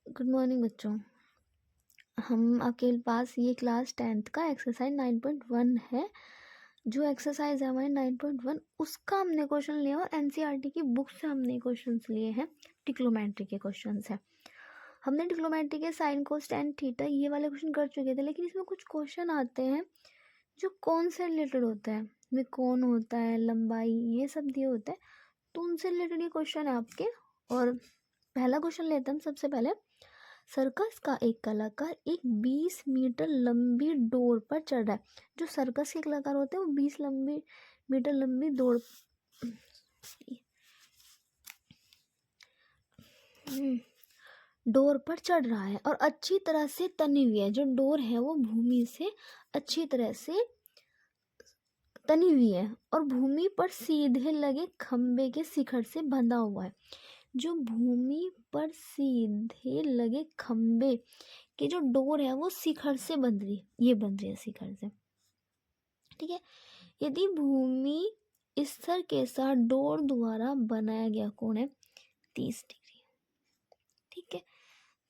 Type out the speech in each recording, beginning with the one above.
Good morning बच्चों। हम आपके पास ये क्लास 10th का एक्सरसाइज 9.1 है। जो एक्सरसाइज है हमारे 9.1 उसका हमने क्वेश्चन लिया और एनसीईआरटी की बुक से हमने क्वेश्चंस लिए हैं। ट्रिग्नोमेट्री के क्वेश्चंस हैं। हमने ट्रिग्नोमेट्री के साइन कोस टेन थीटा ये वाले क्वेश्चन कर चुके थे, लेकिन इसमें कुछ क्वेश्चन आते हैं जो कौन से रिलेटेड होता है, में कौन होता है, लंबाई, ये सब दिए होते हैं, तो उनसे रिलेटेड ये क्वेश्चन है आपके। और पहला क्वेश्चन लेते हैं हम सबसे पहले। सर्कस का एक कलाकार एक 20 मीटर लंबी डोर पर चढ़ रहा है। जो सर्कस के कलाकार होते हैं वो 20 मीटर लंबी डोर पर चढ़ रहा है और अच्छी तरह से तनी हुई है। जो डोर है वो भूमि से अच्छी तरह से तनी हुई है और भूमि पर सीधे लगे खंबे के शिखर से बंधा हुआ है। जो भूमि पर सीधे लगे खंबे कि जो डोर है वो शिखर से बंध रही है, ये बंध रही है शिखर से। ठीक है। यदि भूमि स्तर के साथ डोर द्वारा बनाया गया कोण है 30 डिग्री। ठीक है।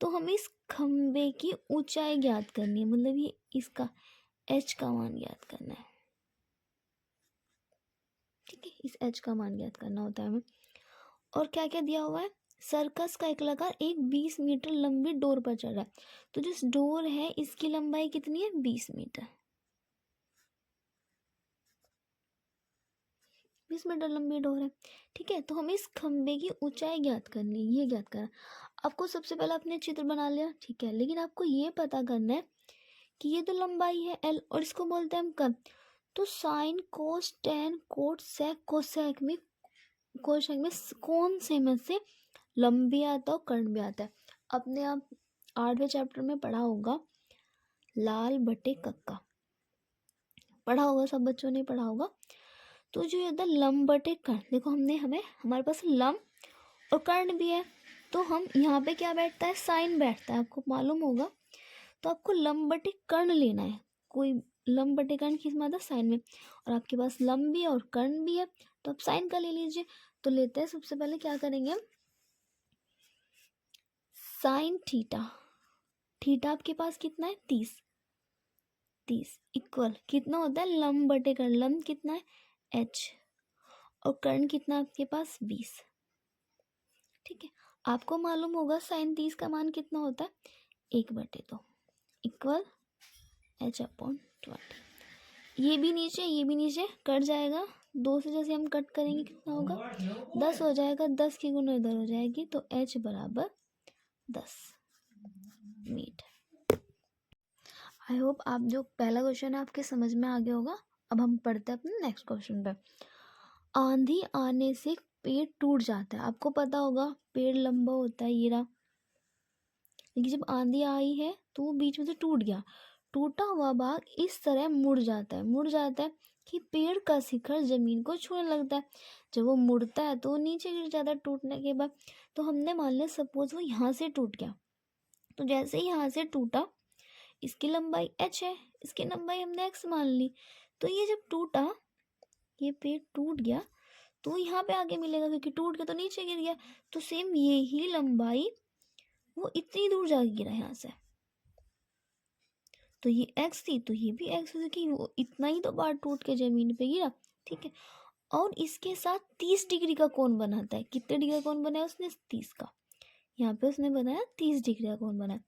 तो हमें इस खंबे की ऊंचाई ज्ञात करनी है, मतलब ये इसका h का मान ज्ञात करना है। ठीक है, इस h का मान ज्ञात करना होता है हमें। और क्या क्या दिया हुआ है, सर्कस का एक कलाकार एक 20 मीटर लंबी डोर पर चढ़ रहा है। तो जिस डोर है इसकी लंबाई कितनी है, 20 मीटर। 20 मीटर लंबी डोर है। ठीक है। तो हमें इस खंबे की ऊंचाई ज्ञात करनी है, ये ज्ञात करना। आपको सबसे पहले अपने चित्र बना लिया, ठीक है, लेकिन आपको ये पता करना है कि ये तो लंबाई है l और इसको बोलते हैं हम कद। तो sine cos tan cot sec cosec में कौन से में से लंबी आता है और कर्ण भी आता है। अपने आप 8वें चैप्टर में पढ़ा होगा लाल बटे कक्का, पढ़ा होगा, सब बच्चों ने पढ़ा होगा। तो जो ये लंब बटे कर्ण, देखो हमारे पास लंब और कर्ण भी है, तो हम यहाँ पे क्या बैठता है, साइन बैठता है, आपको मालूम होगा। तो आपको लंब बटे कर्ण लेना है। कोई लंब बटे कर्ण किस में आता है, साइन में, और आपके पास लंब भी है और कर्ण भी है, तो आप साइन का ले लीजिए। तो लेते हैं, सबसे पहले क्या करेंगे हम, साइन थीटा। थीटा आपके पास कितना है, 30 इक्वल कितना होता है, लंब बटे कर्ण। लंब कितना है, h, और कर्ण कितना है आपके पास, 20। ठीक है। आपको मालूम होगा साइन 30 का मान कितना होता है, 1/2 इक्वल h/20। ये भी नीचे कट जाएगा, 2 से जैसे हम कट करेंगे कितना होगा, 10 हो जाएगा, 10 की गुना इधर हो जाएगी, तो h बराबर 10 मीटर। आई होप आप जो पहला क्वेश्चन है आपके समझ में आ गया होगा। अब हम पढ़ते हैं अपने नेक्स्ट क्वेश्चन पे। आंधी आने से पेड़ टूट जाता है। आपको पता होगा पेड़ लंबा होता है, ये रहा, लेकिन जब आंधी आई है तो वो बीच में से टूट गया। टूटा हुआ भाग इस तरह मुड़ जाता है कि पेड़ का शिखर जमीन को छूने लगता है। जब वो मुड़ता है तो वो नीचे गिर जाता है टूटने के बाद। तो हमने मान लिया सपोज वो यहाँ से टूट गया, तो जैसे ही यहाँ से टूटा, इसकी लंबाई h है, इसकी लंबाई हमने x मान ली। तो ये जब टूटा, ये पेड़ टूट गया, तो यहाँ पे आगे मिलेगा, क्योंकि टूट के तो नीचे गिर गया। तो सेम यही लंबाई वो इतनी दूर जाके गिरा यहाँ से, तो ये x थी, तो ये भी x, क्योंकि वो इतना ही तो बार टूट के जमीन पे गिरा। ठीक है। और इसके साथ 30 डिग्री का कोण बनाता है। कितने डिग्री का कोण बनाया उसने, 30 का। यहाँ पे उसने बनाया 30 डिग्री का कोण बनाया।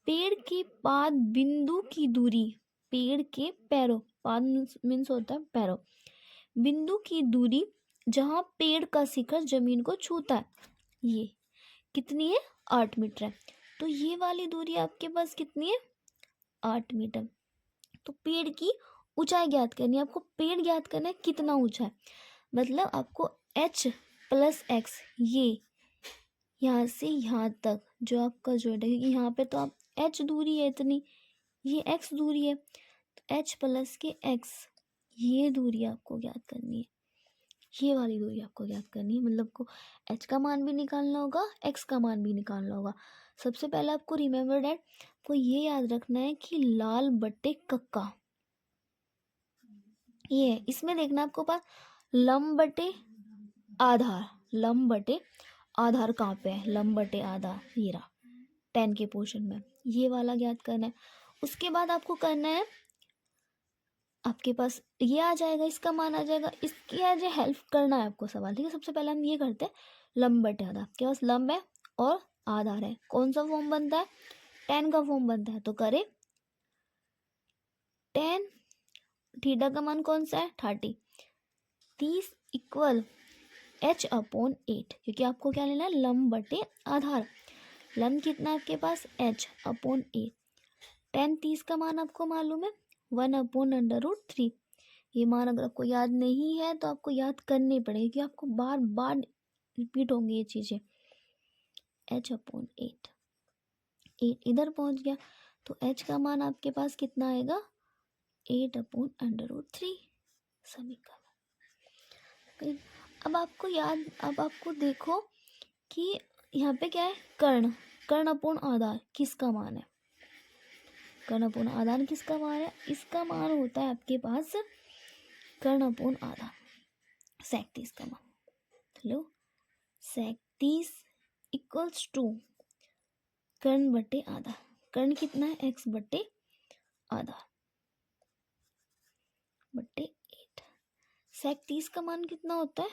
पेड़ के पाद बिंदु की दूरी, पेड़ के पैरों, पाद मीन्स होता है पैरों, बिंदु की दूरी जहाँ पेड़ का शिखर जमीन को छूता है, ये कितनी है, 8 मीटर है। तो ये वाली दूरी आपके पास कितनी है, 8 मीटर। तो पेड़ की ऊंचाई ज्ञात करनी है आपको। पेड़ ज्ञात करना है कितना ऊंचा है, मतलब आपको h + x, ये यहाँ से यहाँ तक जो आपका जो है, क्योंकि यहाँ पे तो आप h दूरी है इतनी, ये x दूरी है, तो h + के x, ये दूरी आपको ज्ञात करनी है। ये वाली दूरी आपको ज्ञात करनी है, मतलब को h का मान भी निकालना होगा, x का मान भी निकालना होगा। सबसे पहले आपको रिमेम्बर डैट, आपको ये याद रखना है कि लाल बटे कक्का, ये है। इसमें देखना आपको पास लंब बटे आधार, लंब बटे आधार कहाँ पे है, लंब बटे आधार, ये रहा। 10 के पोर्शन में, ये वाला ज्ञात करना है। उसके बाद आपको करना है, आपके पास ये आ जाएगा, इसका मान आ जाएगा, इसकी एज ए हेल्प करना है आपको सवाल, ठीक है। सबसे पहले हम ये करते हैं, लंब बटे आधा। आपके पास लंब है और आधार है, कौन सा फॉर्म बनता है, 10 का फॉर्म बनता है। तो करे 10, थीटा का मान कौन सा है 30, 30 इक्वल h/8, क्योंकि आपको क्या लेना है, लंब बटे आधार। लंब कितना है आपके पास, h/8। 10 30 का मान आपको मालूम है 1/√3। ये मान अगर आपको याद नहीं है तो आपको याद करनी पड़ेगी, कि आपको बार बार रिपीट होंगी ये चीज़ें। h/8, 8 इधर पहुंच गया, तो h का मान आपके पास कितना आएगा, 8/√3 समीकरण। अब आपको देखो कि यहाँ पे क्या है, कर्ण, कर्ण अपूर्ण आधार किसका मान है, कर्ण अपूर्ण आधार किसका मान है, इसका मान होता है आपके पास कर्ण अपूर्ण आधार 37 का मान। चलो 37 इक्वल्स टू कर्ण बटे आधा, कर्ण कितना है, x बटे आधा बटे 8। 37 का मान कितना होता है,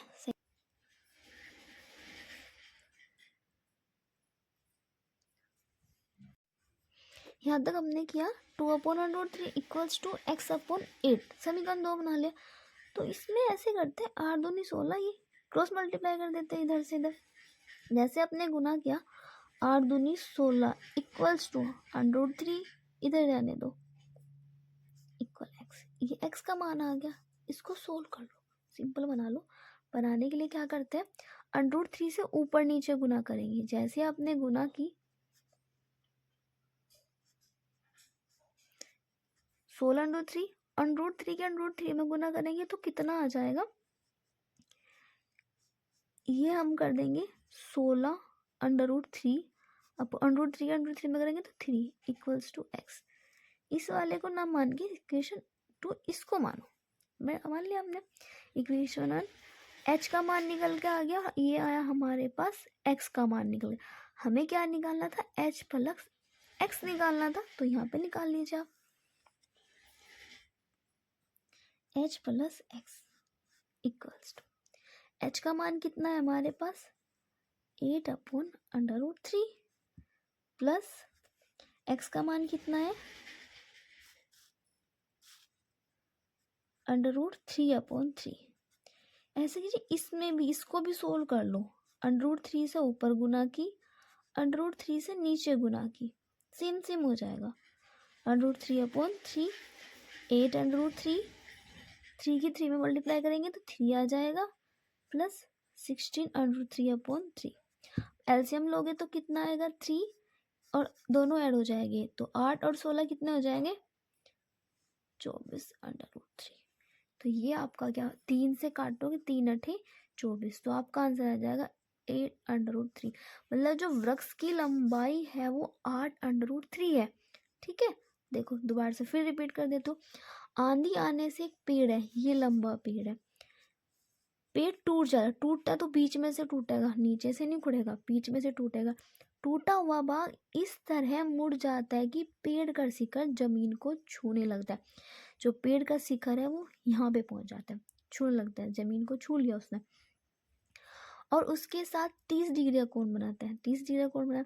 यहाँ तक हमने किया 2/√3 इक्वल्स टू x/8, समीकरण 2 बना लिया। तो इसमें ऐसे करते हैं, 8 दूनी 16, ये क्रॉस मल्टीप्लाई कर देते हैं इधर से इधर, जैसे अपने गुना किया 8 दूनी 16 इक्वल्स टू √3, इधर रहने दो, इक्वल x, ये x का मान आ गया। इसको सोल्व कर लो, सिंपल बना लो। बनाने के लिए क्या करते हैं, √3 से ऊपर नीचे गुना करेंगे। जैसे आपने गुना की 16 √3 के √3 में गुना करेंगे तो कितना आ जाएगा, ये हम कर देंगे 16 √3, अब √3 के √3 में करेंगे तो 3 इक्वल्स टू x। इस वाले को ना मान के इक्वेशन 2 इसको मानो, मैं मान लिया हमने इक्वेशन 1, h का मान निकल के आ गया, ये आया हमारे पास x का मान निकल गया। हमें क्या निकालना था, h प्लस x निकालना था, तो यहाँ पे निकाल लीजिए आप, h plus x equals to, h का मान कितना है हमारे पास 8/√3 प्लस x का मान कितना है √3/3। ऐसे कीजिए, इसमें भी, इसको भी सोल्व कर लो। √3 से ऊपर गुना की, √3 से नीचे गुना की, सेम सेम हो जाएगा। √3/3, 8/3, 3 की 3 में मल्टीप्लाई करेंगे तो 3 आ जाएगा, प्लस 16√3/3। एलसीएम लोगे तो कितना आएगा 3, और दोनों ऐड हो जाएंगे तो 8 और 16 कितने हो जाएंगे 24/3। तो ये आपका क्या, 3 से काटोगे 3 8 24, तो आपका आंसर आ जाएगा 8/3। मतलब जो वृक्ष की लंबाई है वो 8/3 है, ठीक है। देखो दोबारा से फिर रिपीट कर देते हो, आंधी आने से एक पेड़ है, ये लंबा पेड़ है, पेड़ टूट जाएगा, टूटता तो बीच में से टूटेगा, नीचे से नहीं खुड़ेगा, बीच में से टूटेगा। टूटा हुआ भाग इस तरह मुड़ जाता है कि पेड़ का शिखर जमीन को छूने लगता है। जो पेड़ का शिखर है वो यहाँ पे पहुंच जाता है, छूने लगता है, जमीन को छू लिया उसने। और उसके साथ 30 डिग्री का कोण बनाता है। 30 डिग्री का कोण बना,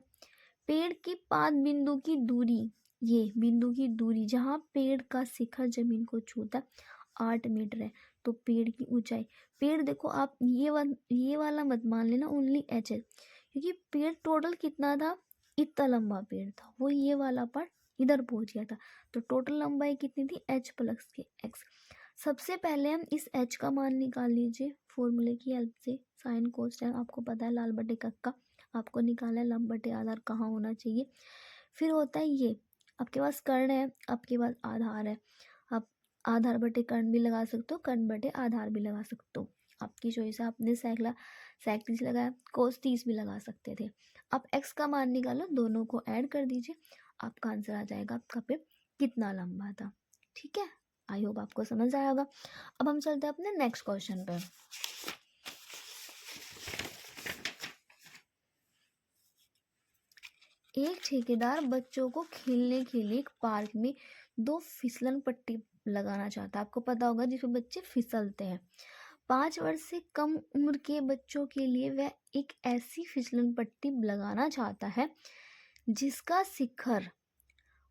पेड़ की पाद बिंदु की दूरी, ये बिंदु की दूरी जहाँ पेड़ का शिखर जमीन को छूता है 8 मीटर है। तो पेड़ की ऊंचाई, पेड़ देखो आप ये वाला मत मान लेना ओनली एच है, क्योंकि पेड़ टोटल कितना था, इतना लंबा पेड़ था, वो ये वाला पार्ट इधर पहुंच गया था। तो टोटल लंबाई कितनी थी, h प्लस के x। सबसे पहले हम इस h का मान निकाल लीजिए फॉर्मूले की हेल्प से, साइन कोस टैन आपको पता है, लाल बटे कक्का आपको निकाला है, लंब बटे आधार कहाँ होना चाहिए। फिर होता है ये, आपके पास कर्ण है, आपके पास आधार है, आप आधार बटे कर्ण भी लगा सकते हो, कर्ण बटे आधार भी लगा सकते हो, आपकी चॉइस है। आपने sec 30 लगाया, cos 30 भी लगा सकते थे। आप x का मान निकालो, दोनों को ऐड कर दीजिए, आपका आंसर आ जाएगा आपका पे कितना लंबा था, ठीक है। आई होप आपको समझ आया होगा। अब हम चलते हैं अपने नेक्स्ट क्वेश्चन पे। एक ठेकेदार बच्चों को खेलने के लिए एक पार्क में 2 फिसलन पट्टी लगाना चाहता है। आपको पता होगा जिसमें बच्चे फिसलते हैं। 5 वर्ष से कम उम्र के बच्चों के लिए वह एक ऐसी फिसलन पट्टी लगाना चाहता है जिसका शिखर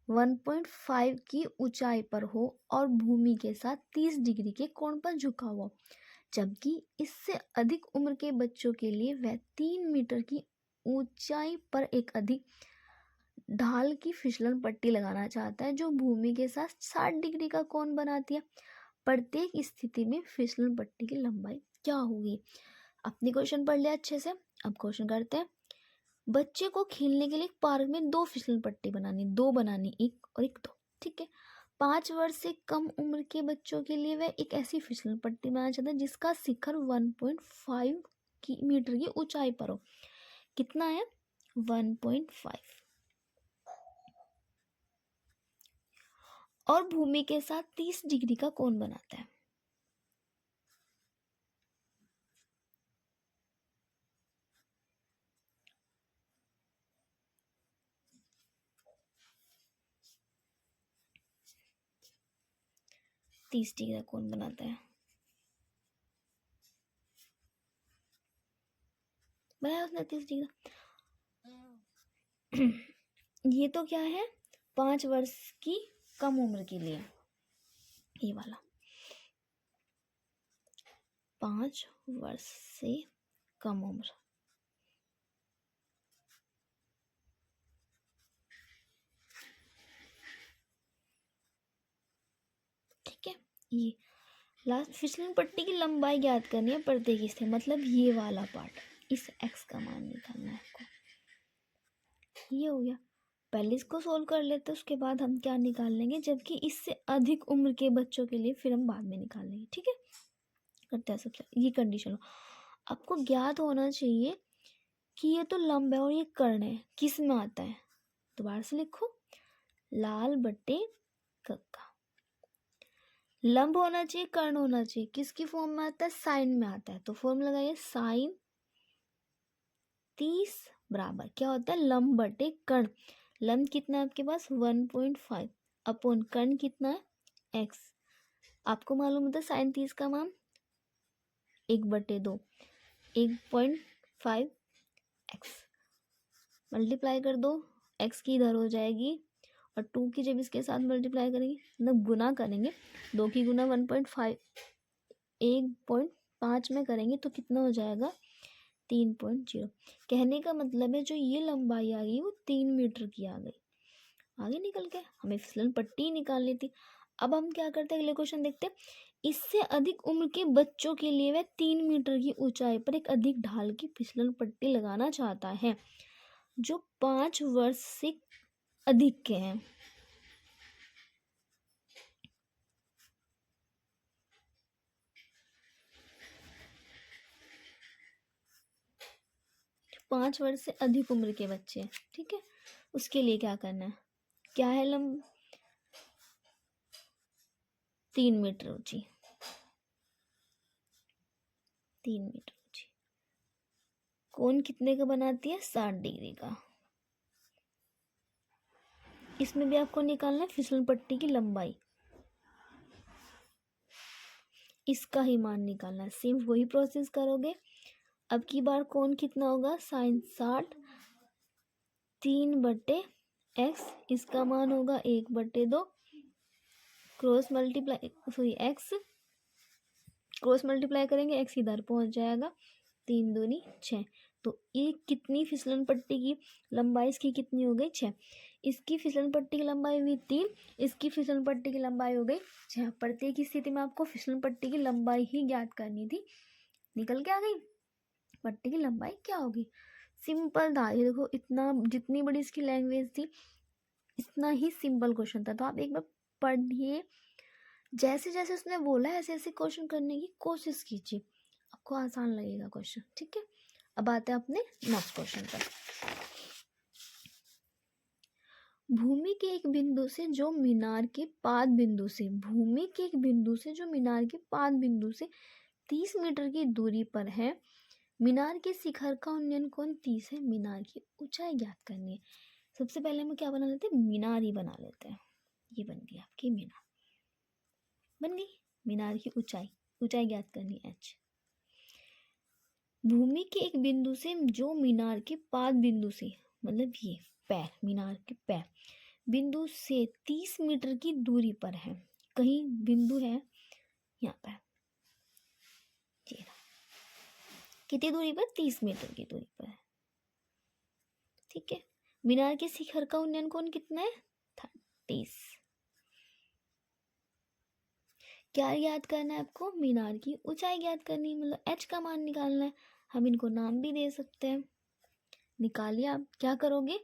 1.5 की ऊंचाई पर हो और भूमि के साथ 30 डिग्री के कोण पर झुका हुआ, जबकि इससे अधिक उम्र के बच्चों के लिए वह 3 मीटर की ऊंचाई पर एक अधिक ढाल की फिसलन पट्टी लगाना चाहता है जो भूमि के साथ 60 डिग्री का कोण बनाती है। प्रत्येक स्थिति में फिसलन पट्टी की लंबाई क्या होगी? अपने क्वेश्चन पढ़ लिया अच्छे से। अब क्वेश्चन करते हैं। बच्चे को खेलने के लिए पार्क में 2 फिसलन पट्टी बनानी, 2 बनानी, एक और एक 2, ठीक है। 5 वर्ष से कम उम्र के बच्चों के लिए वह एक ऐसी फिसलन पट्टी बनाना चाहता है जिसका शिखर 1.5 मीटर की ऊंचाई पर हो। कितना है? 1.5, और भूमि के साथ 30 डिग्री का कोण बनाता है। तीस डिग्री का कोण बनाता है। बनाया उसने 30 डिग्री का। ये तो क्या है? 5 वर्ष की कम उम्र के लिए, ये वाला 5 वर्ष से कम उम्र, ठीक है। ये लास्ट फिसलन पट्टी की लंबाई ज्ञात करनी है प्रत्येक स्थिति, मतलब ये वाला पार्ट, इस x का मान निकालना है आपको। ये हो गया। पहले इसको सोल्व कर लेते, उसके बाद हम क्या निकाल लेंगे, जबकि इससे अधिक उम्र के बच्चों के लिए फिर हम बाद में निकाल लेंगे, ठीक है। करते हैं सबसे ये कंडीशन हो। आपको ज्ञात होना चाहिए कि ये तो लंब है और ये कर्ण है, किस में आता है? दोबारा से लिखो, लाल बट्टे कक्का। लंब होना चाहिए, कर्ण होना चाहिए, किसकी फॉर्म में आता है? साइन में आता है। तो फॉर्म लगाइए, साइन 30 बराबर क्या होता है? लंब बटे कर्ण। लंब कितना है आपके पास? 1.5 अपॉन कर्ण कितना है? x। आपको मालूम होता है साइन 30 का मान 1/2, 1.5 x। मल्टीप्लाई कर दो, x की इधर हो जाएगी और 2 की जब इसके साथ मल्टीप्लाई करेंगे, मतलब गुना करेंगे, 2 की गुना 1.5 1.5 में करेंगे तो कितना हो जाएगा? 3.0। कहने का मतलब है जो ये लंबाई आ गई वो 3 मीटर की आ गई। आगे निकल के हमें फिसलन पट्टी निकालनी थी। अब हम क्या करते हैं, अगले क्वेश्चन देखते हैं। इससे अधिक उम्र के बच्चों के लिए वह 3 मीटर की ऊंचाई पर एक अधिक ढाल की फिसलन पट्टी लगाना चाहता है जो 5 वर्ष से अधिक के हैं। पाँच वर्ष से अधिक उम्र के बच्चे हैं, ठीक है। उसके लिए क्या करना है? क्या है लंब? 3 मीटर ऊंची, 3 मीटर ऊंची। कोण कितने का बनाती है? 60 डिग्री का। इसमें भी आपको निकालना है फिसलन पट्टी की लंबाई, इसका ही मान निकालना है। सेम वही प्रोसेस करोगे। अब की बार कोण कितना होगा? साइन 60 3/x, इसका मान होगा 1/2। Cross multiply x cross multiply करेंगे, x इधर पहुंच जाएगा, 3 दूनी 6। तो ये कितनी फिसलन पट्टी की लंबाई इसकी कितनी हो गई? 6। इसकी फिसलन पट्टी की लंबाई हुई 3, इसकी फिसलन पट्टी की लंबाई हो गई 6। प्रत्येक स्थिति में आपको फिसलन पट्टी की लंबाई ही ज्ञात करनी थी। निकल के आ गई। पट्टी की लंबाई क्या होगी? सिंपल था ये, देखो इतना, जितनी बड़ी इसकी लैंग्वेज थी इतना ही सिंपल क्वेश्चन था। तो आप एक बार पढ़िए, जैसे जैसे उसने बोला है ऐसे ऐसे क्वेश्चन करने की कोशिश कीजिए, आपको आसान लगेगा क्वेश्चन, ठीक है। अब आते हैं अपने नेक्स्ट क्वेश्चन पर। भूमि के एक बिंदु से जो मीनार के पाद बिंदु से, भूमि के एक बिंदु से जो मीनार के पाद बिंदु से 30 मीटर की दूरी पर है, मीनार के शिखर का उन्नयन कोण 30 है, मीनार की ऊंचाई ज्ञात करनी है। सबसे पहले हम क्या बना लेते हैं, मीनार ही बना लेते हैं। ये बन गई आपकी मीनार, बन गई। मीनार की ऊंचाई, ऊंचाई ज्ञात करनी है h। भूमि के एक बिंदु से जो मीनार के पाद बिंदु से, मतलब ये पैर, मीनार के पैर बिंदु से 30 मीटर की दूरी पर है। कहीं बिंदु है यहाँ पर, ये रहा। कितनी दूरी पर, 30 मीटर की दूरी पर है, ठीक है। मीनार के शिखर का उन्नयन कोण कितना है, 30। क्या याद करना है आपको, मीनार की ऊंचाई ज्ञात करनी है, मतलब h का मान निकालना है। हम इनको नाम भी दे सकते हैं। निकालिए। आप क्या करोगे,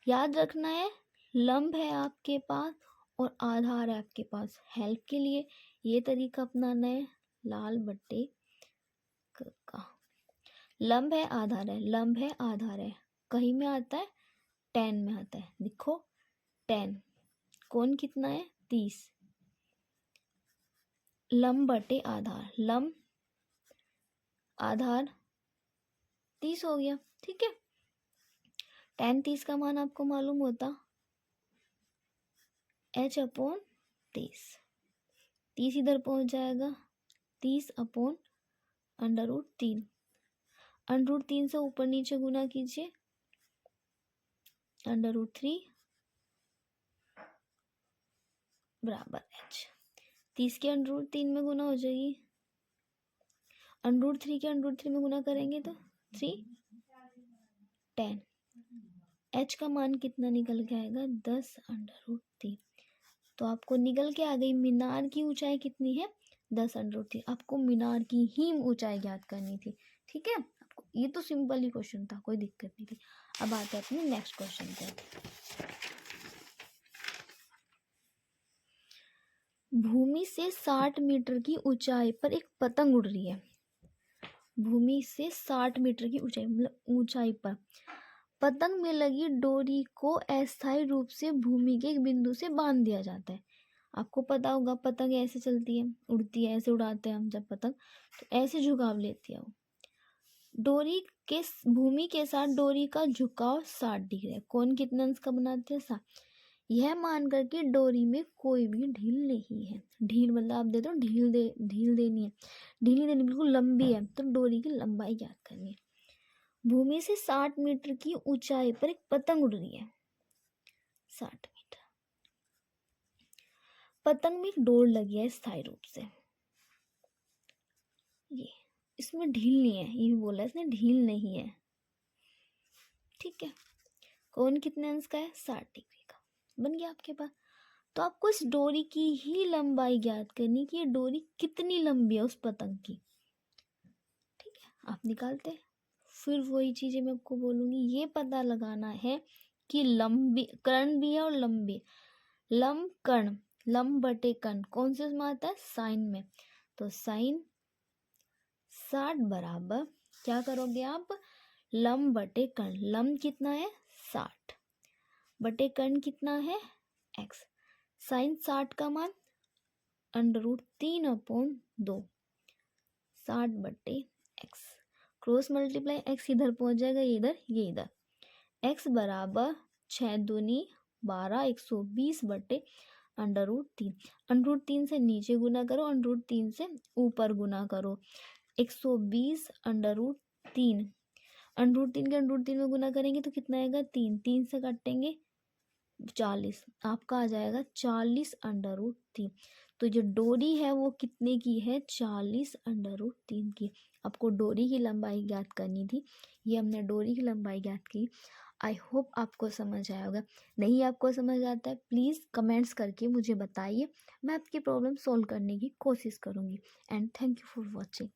याद रखना है लंब है आपके पास और आधार है आपके पास। हेल्प के लिए ये तरीका अपनाना है, लाल बट्टे का। लंब है आधार है, लंब है आधार है, कहीं में आता है, tan में आता है। देखो tan, कोण कितना है, 30, लंब बटे आधार, लंब आधार 30 हो गया, ठीक है। tan 30 का मान आपको मालूम होता h अपॉन 30, 30 इधर पहुंच जाएगा, 30 अपॉन √3, √3 से ऊपर नीचे गुना कीजिए, √3 बराबर h। 30 के √3 में गुना हो जाएगी, √3 के √3 में गुना करेंगे तो 3 10। h का मान कितना निकल के आएगा, 10 √3। तो आपको निकल के आ गई मीनार की ऊंचाई कितनी है, 10 √3। आपको मीनार की ही ऊंचाई ज्ञात करनी थी, ठीक है। आपको ये तो सिंपल ही क्वेश्चन था, कोई दिक्कत नहीं थी। अब आते हैं अपने नेक्स्ट क्वेश्चन पे। भूमि से 60 मीटर की ऊंचाई पर एक पतंग उड़ रही है। भूमि से 60 मीटर की ऊंचाई, मतलब ऊंचाई पर पतंग में लगी डोरी को अस्थायी रूप से भूमि के एक बिंदु से बांध दिया जाता है। आपको पता होगा पतंग ऐसे चलती है, उड़ती है, ऐसे उड़ाते हैं हम जब पतंग, तो ऐसे झुकाव लेती है वो। डोरी के भूमि के साथ डोरी का झुकाव 60 डिग्री है। कोण कितने अंश का बनाते हैं, 60। यह मानकर कि डोरी में कोई भी ढील नहीं है। ढील मतलब आप दे दो, ढील देनी है, ढील नहीं देनी, बिल्कुल लंबी है, तो डोरी की लंबाई ज्ञात करनी है। भूमि से 60 मीटर की ऊंचाई पर एक पतंग उड़ रही है, 60 मीटर। पतंग में एक डोर लगी है स्थायी रूप से, ये इसमें ढील नहीं है, ये भी बोला इसने, ढील नहीं है, ठीक है। कोण कितने अंश का है, 60 डिग्री का, बन गया आपके पास। तो आपको इस डोरी की ही लंबाई ज्ञात करनी कि ये डोरी कितनी लंबी है उस पतंग की, ठीक है। आप निकालते हैं, फिर वही चीजें मैं आपको बोलूंगी। ये पता लगाना है कि लंबी कर्ण भी है और लंबी, लंब कर्ण, लंब बटे कर्ण कौन से में आता है, साइन में। तो साइन 60 बराबर क्या करोगे आप, लंब बटे कर्ण, लंब कितना है 60 बटे कर्ण कितना है x। साइन 60 का मान √3 अपॉन 2, 60 बटे x, क्रॉस मल्टीप्लाई x इधर पहुंच जाएगा, ये इधर, ये इधर। x बराबर 6 दूनी 12, 120 बटे √3। √3 से नीचे गुना करो, √3 से ऊपर गुना करो, 120 √3। √3 के √3 में गुना करेंगे तो कितना आएगा, 3, 3 से काटेंगे 40, आपका आ जाएगा 40 √3। तो जो डोरी है वो कितने की है, 40 √3 की। आपको डोरी की लंबाई ज्ञात करनी थी, ये हमने डोरी की लंबाई ज्ञात की। आई होप आपको समझ आया होगा। नहीं आपको समझ आता है प्लीज़ कमेंट्स करके मुझे बताइए, मैं आपकी प्रॉब्लम सॉल्व करने की कोशिश करूँगी। And thank you for watching.